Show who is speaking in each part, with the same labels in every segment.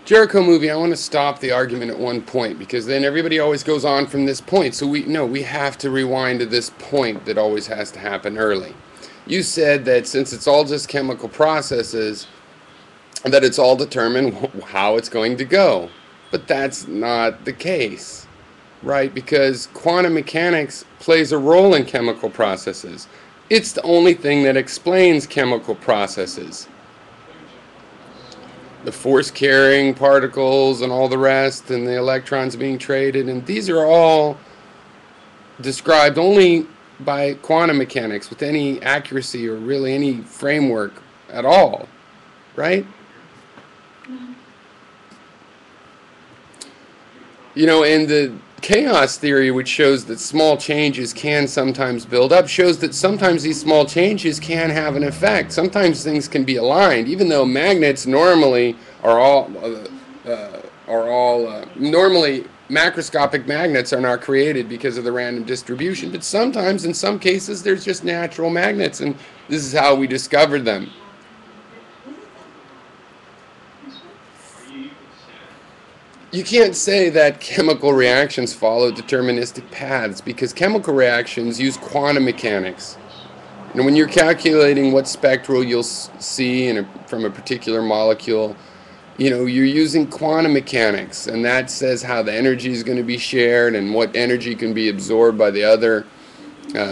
Speaker 1: Jericho movie, I want to stop the argument at one point because then everybody always goes on from this point. So we have to rewind to this point that always has to happen early. You said that since it's all just chemical processes, that it's all determined how it's going to go. But that's not the case, right? Because quantum mechanics plays a role in chemical processes. It's the only thing that explains chemical processes. The force carrying particles and all the rest, and the electrons being traded, and these are all described only by quantum mechanics with any accuracy or really any framework at all, right? You know, and the chaos theory, which shows that small changes can sometimes build up, shows that sometimes these small changes can have an effect. Sometimes things can be aligned, even though magnets normally normally macroscopic magnets are not created because of the random distribution. But sometimes, in some cases, there's just natural magnets, and this is how we discovered them. You can't say that chemical reactions follow deterministic paths because chemical reactions use quantum mechanics. And when you're calculating what spectral you'll see from a particular molecule, you know, you're using quantum mechanics, and that says how the energy is going to be shared and what energy can be absorbed by the other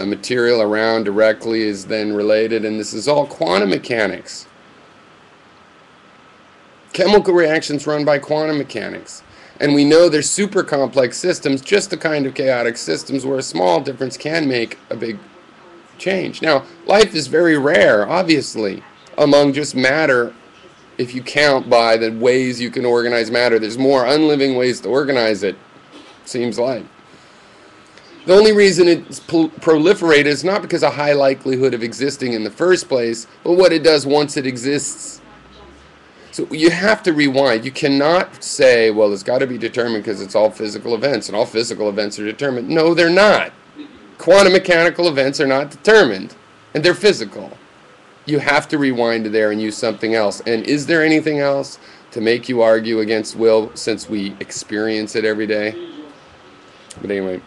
Speaker 1: material around directly is then related, and this is all quantum mechanics. Chemical reactions run by quantum mechanics. And we know they're super complex systems, just the kind of chaotic systems where a small difference can make a big change. Now, life is very rare, obviously, among just matter. If you count by the ways you can organize matter, there's more unliving ways to organize it, seems like. The only reason it's proliferated is not because of high likelihood of existing in the first place, but what it does once it exists. So you have to rewind. You cannot say, well, it's got to be determined because it's all physical events, and all physical events are determined. No, they're not. Quantum mechanical events are not determined, and they're physical. You have to rewind to there and use something else. And is there anything else to make you argue against will since we experience it every day? But anyway.